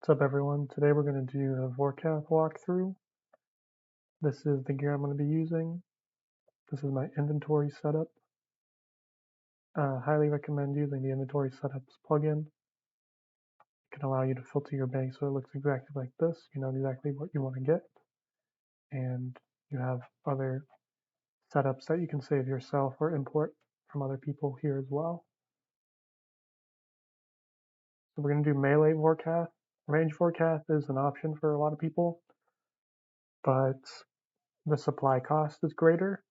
What's up everyone? Today we're going to do a Vorkath walkthrough. This is the gear I'm going to be using. This is my inventory setup. Highly recommend using the inventory setups plugin. It can allow you to filter your bank so it looks exactly like this. You know exactly what you want to get. And you have other setups that you can save yourself or import from other people here as well. So we're going to do melee Vorkath. Range Vorkath is an option for a lot of people, but the supply cost is greater.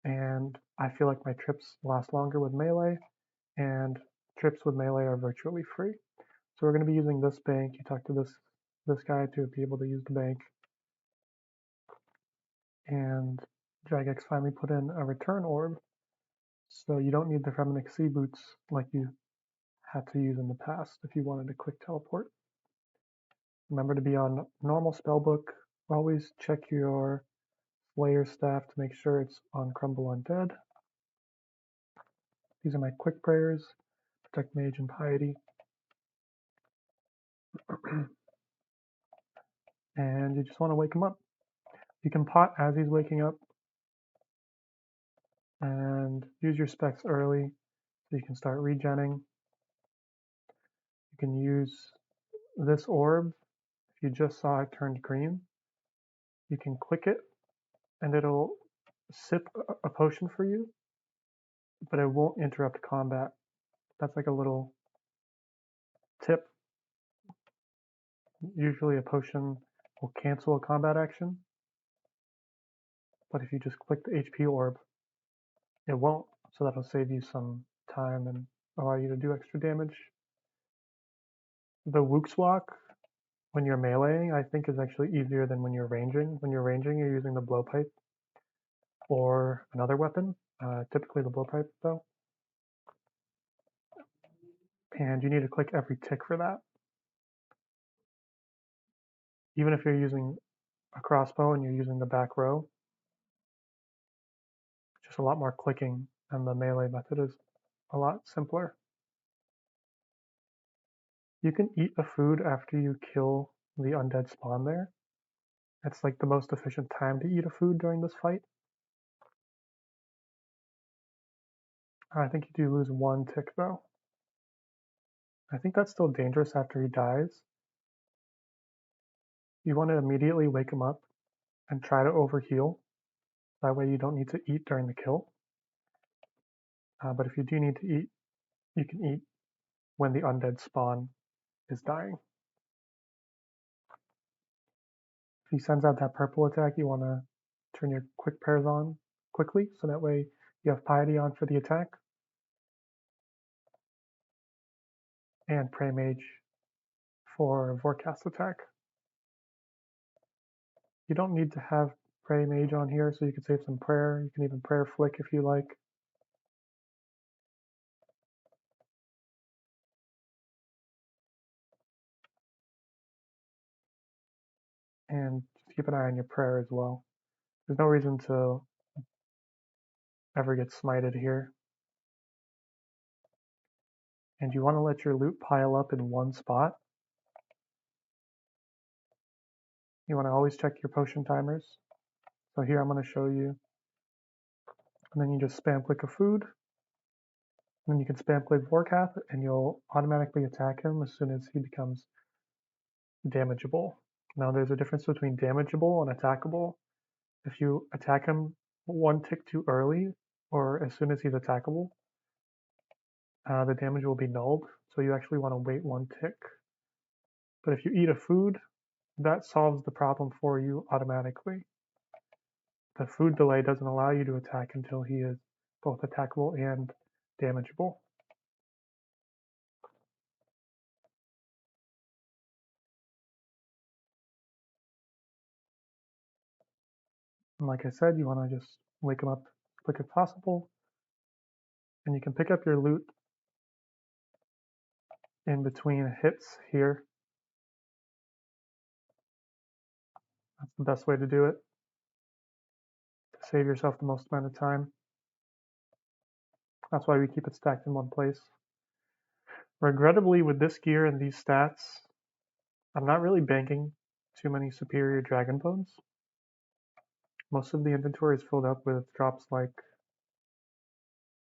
And I feel like my trips last longer with melee, and trips with melee are virtually free. So we're going to be using this bank. You talk to this guy to be able to use the bank. And Jagex finally put in a return orb, so you don't need the Feminic Sea Boots like you had to use in the past if you wanted a quick teleport. Remember to be on normal spellbook. Always check your Slayer staff to make sure it's on Crumble Undead. These are my quick prayers. Protect Mage and Piety. And you just want to wake him up. You can pot as he's waking up and use your specs early so you can start regenning. You can use this orb. If you just saw it turned green, you can click it and it'll sip a potion for you, but it won't interrupt combat. That's like a little tip. Usually a potion will cancel a combat action, but if you just click the HP orb, it won't. So that'll save you some time and allow you to do extra damage. The Wook's Walk, when you're meleeing, I think is actually easier than when you're ranging. When you're ranging, you're using the blowpipe or another weapon, typically the blowpipe though. And you need to click every tick for that. Even if you're using a crossbow and you're using the back row, just a lot more clicking, and the melee method is a lot simpler. You can eat a food after you kill the undead spawn there. It's like the most efficient time to eat a food during this fight. I think you do lose one tick though. I think that's still dangerous after he dies. You want to immediately wake him up and try to overheal. That way you don't need to eat during the kill. But if you do need to eat, you can eat when the undead spawn is dying. If he sends out that purple attack, you want to turn your quick prayers on quickly, so that way you have piety on for the attack. And pray mage for Vorkath's attack. You don't need to have pray mage on here, so you can save some prayer. You can even prayer flick if you like. And just keep an eye on your prayer as well. There's no reason to ever get smited here. And you want to let your loot pile up in one spot. You want to always check your potion timers. So here I'm going to show you. And then you just spam click a food. And then you can spam click Vorkath and you'll automatically attack him as soon as he becomes damageable. Now there's a difference between damageable and attackable. If you attack him one tick too early or as soon as he's attackable, the damage will be nulled. So you actually want to wait one tick. But if you eat a food, that solves the problem for you automatically. The food delay doesn't allow you to attack until he is both attackable and damageable. And like I said, you want to just wake him up as quick as possible. And you can pick up your loot in between hits here. That's the best way to do it, to save yourself the most amount of time. That's why we keep it stacked in one place. Regrettably, with this gear and these stats, I'm not really banking too many superior dragon bones. Most of the inventory is filled up with drops like,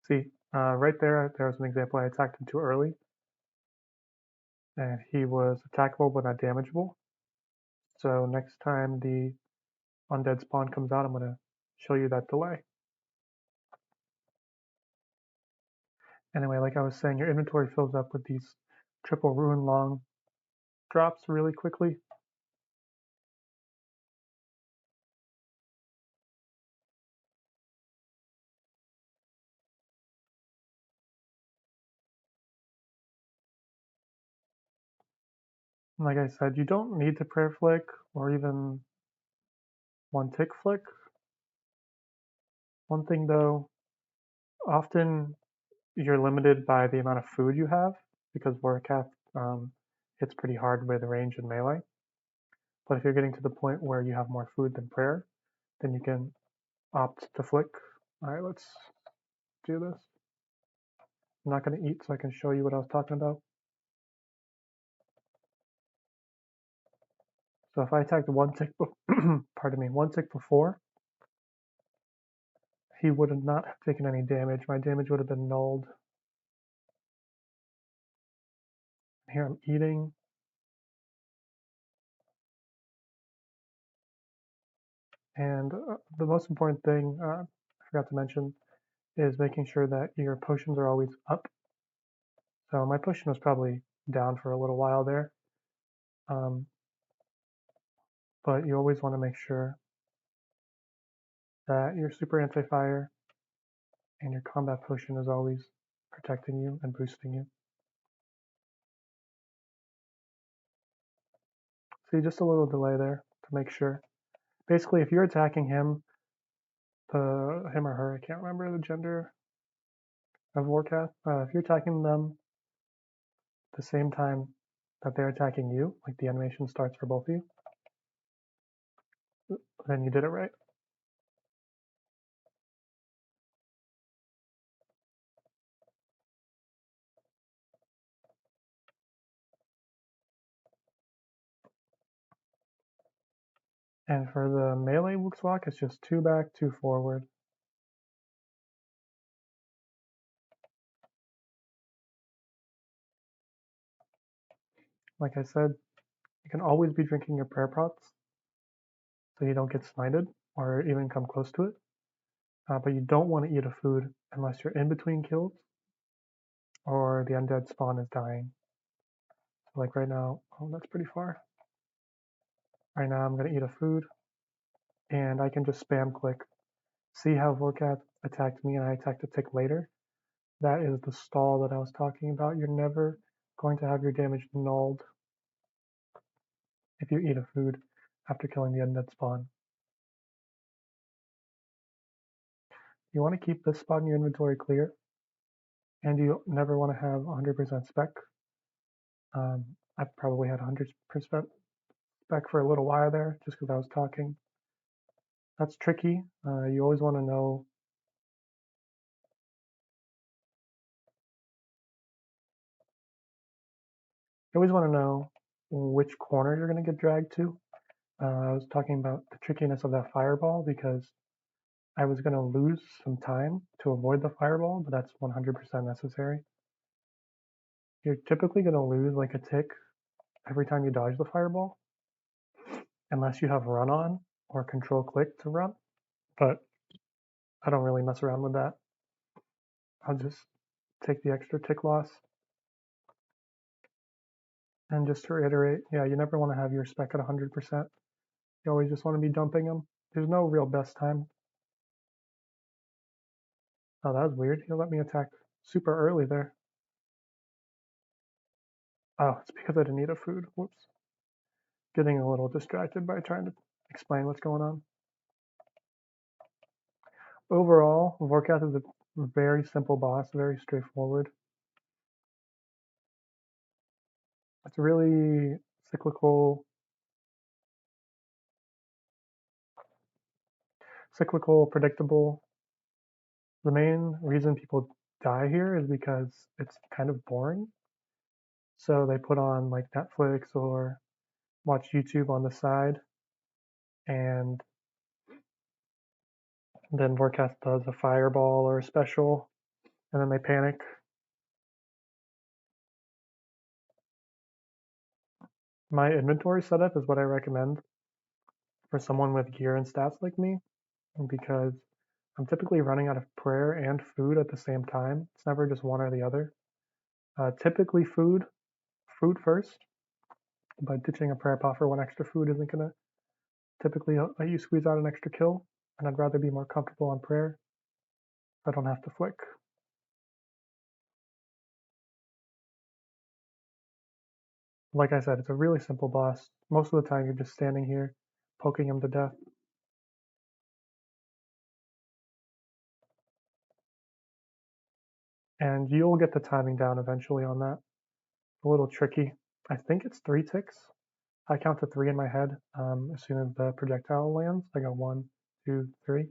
see, right there's an example. I attacked him too early, and he was attackable but not damageable. So next time the undead spawn comes out, I'm going to show you that delay. Anyway, like I was saying, your inventory fills up with these triple ruin long drops really quickly. And like I said, you don't need to prayer flick or even one tick flick. One thing though, often you're limited by the amount of food you have because Vorkath hits pretty hard with range and melee. But if you're getting to the point where you have more food than prayer, then you can opt to flick. All right, let's do this. I'm not going to eat so I can show you what I was talking about. So if I attacked one tick, pardon me, one tick before, he would not have taken any damage. My damage would have been nulled. Here I'm eating. And the most important thing I forgot to mention is making sure that your potions are always up. So my potion was probably down for a little while there. But you always want to make sure that your super anti-fire and your combat potion is always protecting you and boosting you. See, just a little delay there to make sure. Basically, if you're attacking him, him or her, I can't remember the gender of Vorkath. If you're attacking them the same time that they're attacking you, like the animation starts for both of you, then you did it right. And for the melee Wuxwalk, it's just 2 back, 2 forward. Like I said, you can always be drinking your prayer pots so you don't get smited or even come close to it. But you don't want to eat a food unless you're in between kills or the undead spawn is dying. So like right now, oh, that's pretty far. Right now I'm going to eat a food and I can just spam click. See how Vorkath attacked me and I attacked a tick later? That is the stall that I was talking about. You're never going to have your damage nulled if you eat a food after killing the undead spawn. You want to keep this spot in your inventory clear, and you never want to have 100% spec. I probably had 100% spec for a little while there just because I was talking. That's tricky. You always want to know which corner you're going to get dragged to. I was talking about the trickiness of that fireball because I was going to lose some time to avoid the fireball, but that's 100% necessary. You're typically going to lose like a tick every time you dodge the fireball, unless you have run on or control click to run, but I don't really mess around with that. I'll just take the extra tick loss. And just to reiterate, yeah, you never want to have your spec at 100%. You always just want to be dumping them. There's no real best time. Oh, that was weird. He let me attack super early there. Oh, it's because I didn't eat a food. Whoops. Getting a little distracted by trying to explain what's going on. Overall, Vorkath is a very simple boss, very straightforward. It's really cyclical, predictable. The main reason people die here is because it's kind of boring. So they put on like Netflix or watch YouTube on the side, and then Vorkath does a fireball or a special, and then they panic. My inventory setup is what I recommend for someone with gear and stats like me, because I'm typically running out of prayer and food at the same time. It's never just one or the other. Typically food first, but ditching a prayer pot for one extra food isn't gonna typically let you squeeze out an extra kill, and I'd rather be more comfortable on prayer so I don't have to flick. Like I said, it's a really simple boss. Most of the time you're just standing here poking him to death. And you'll get the timing down eventually on that. A little tricky. I think it's 3 ticks. I count to 3 in my head. As soon as the projectile lands, I go 1, 2, 3.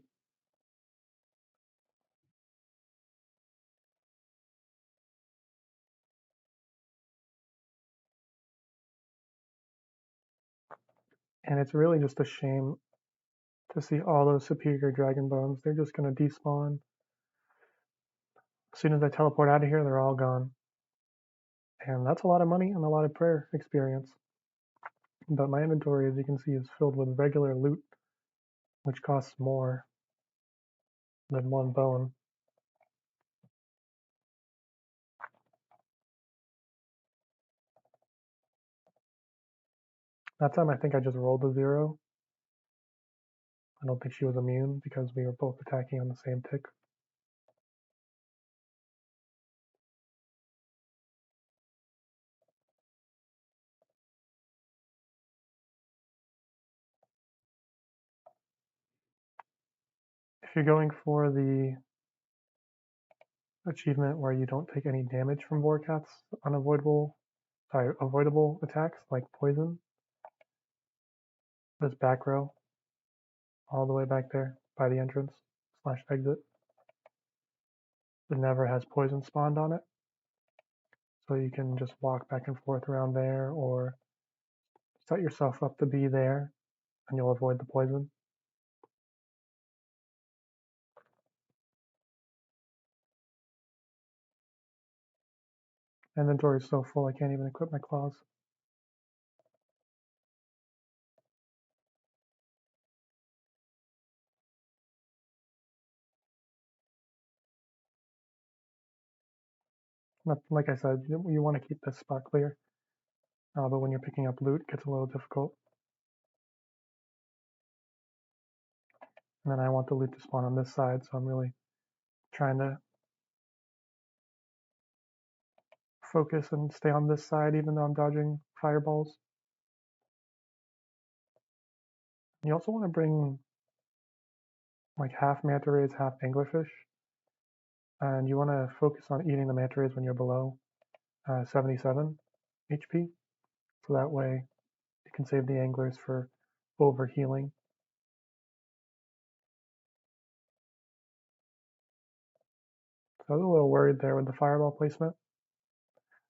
And it's really just a shame to see all those superior dragon bones. They're just going to despawn. As soon as I teleport out of here, they're all gone. And that's a lot of money and a lot of prayer experience. But my inventory, as you can see, is filled with regular loot, which costs more than 1 bone. That time I think I just rolled a 0. I don't think she was immune because we were both attacking on the same tick. If you're going for the achievement where you don't take any damage from Vorkath's avoidable attacks like poison, this back row, all the way back there by the entrance / exit, it never has poison spawned on it. So you can just walk back and forth around there or set yourself up to be there and you'll avoid the poison. Inventory is so full I can't even equip my claws. Like I said, you want to keep this spot clear, but when you're picking up loot, it gets a little difficult. And then I want the loot to spawn on this side, so I'm really trying to focus and stay on this side even though I'm dodging fireballs. You also want to bring like half manta rays, half anglerfish, and you want to focus on eating the manta rays when you're below 77 HP, so that way you can save the anglers for overhealing. So I was a little worried there with the fireball placement.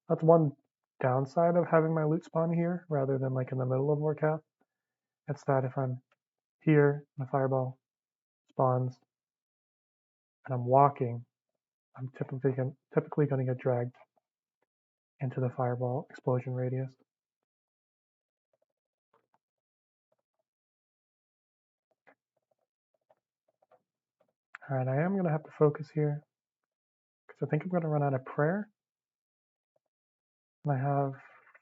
That's one downside of having my loot spawn here rather than like in the middle of Vorkath. It's that if I'm here, the fireball spawns, and I'm walking, I'm typically going to get dragged into the fireball explosion radius. All right, I am going to have to focus here because I think I'm going to run out of prayer. And I have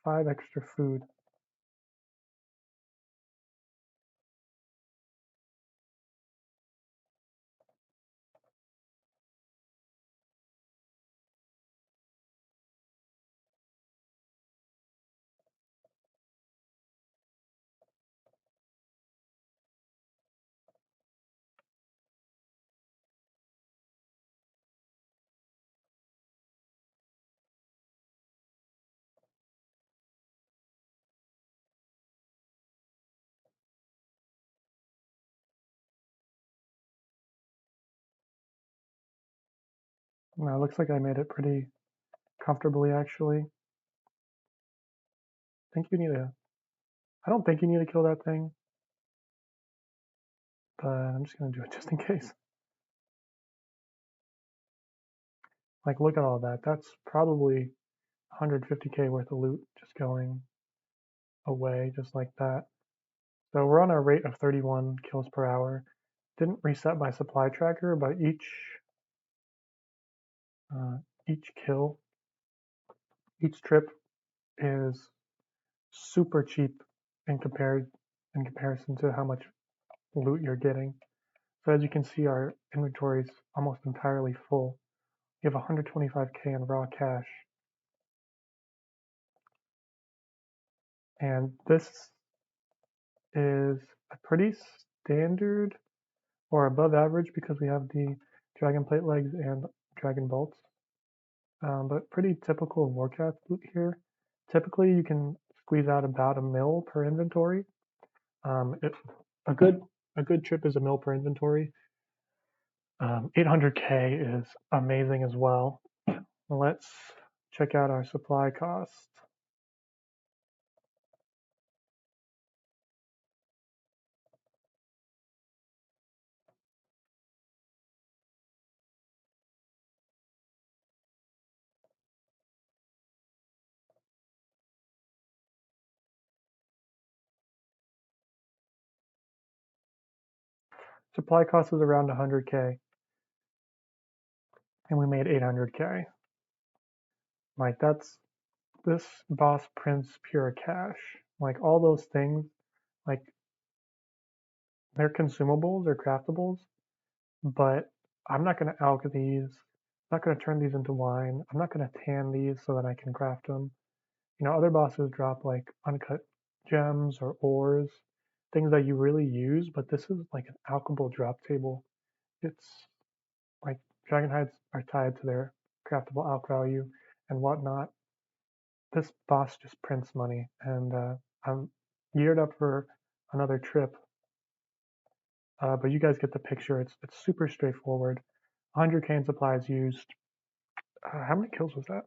5 extra food. Now it looks like I made it pretty comfortably actually. I think you need a I don't think you need to kill that thing, but I'm just gonna do it just in case. Like, look at all that. That's probably 150k worth of loot just going away just like that. So we're on a rate of 31 kills per hour. Didn't reset my supply tracker, but each kill, each trip is super cheap in comparison to how much loot you're getting. So as you can see, our inventory is almost entirely full. We have 125k in raw cash, and this is a pretty standard or above average because we have the dragon plate legs and dragon bolts. But pretty typical of Vorkath loot here. Typically, you can squeeze out about a mil per inventory. If a good trip is a mil per inventory. 800k is amazing as well. Let's check out our supply cost. Supply cost is around 100k, and we made 800k. Like this boss prints pure cash. Like all those things, like they're consumables or craftables, but I'm not going to alch these. I'm not going to turn these into wine. I'm not going to tan these so that I can craft them. You know, other bosses drop like uncut gems or ores, things that you really use, but this is like an alchable drop table. It's like dragon hides are tied to their craftable alch value and whatnot. This boss just prints money, and I'm geared up for another trip. But you guys get the picture. It's super straightforward. 100k in supplies used. How many kills was that?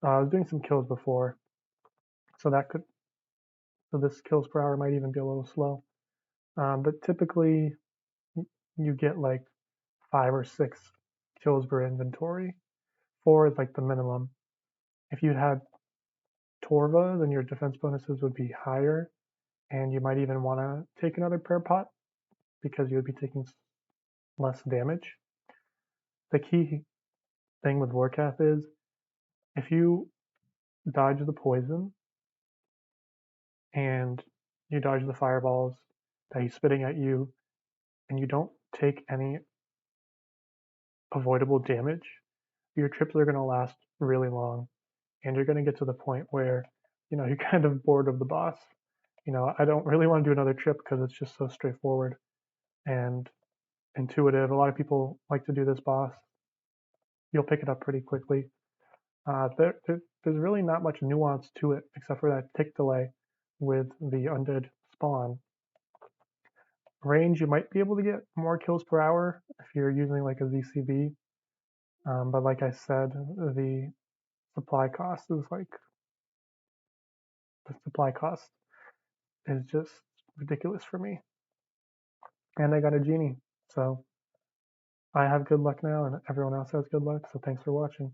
I was doing some kills before, so this kills per hour might even be a little slow. But typically you get like 5 or 6 kills per inventory. 4 is like the minimum. If you had Torva, then your defense bonuses would be higher, and you might even want to take another prayer pot because you would be taking less damage. The key thing with Vorkath is if you dodge the poison and you dodge the fireballs that he's spitting at you, and you don't take any avoidable damage, your trips are going to last really long, and you're going to get to the point where you're kind of bored of the boss. I don't really want to do another trip because it's just so straightforward and intuitive. A lot of people like to do this boss. You'll pick it up pretty quickly. There's really not much nuance to it except for that tick delay with the undead spawn. Range, you might be able to get more kills per hour if you're using like a ZCB. But like I said, the supply cost is like the supply cost is just ridiculous for me. And I got a genie, so I have good luck now, and everyone else has good luck. So thanks for watching.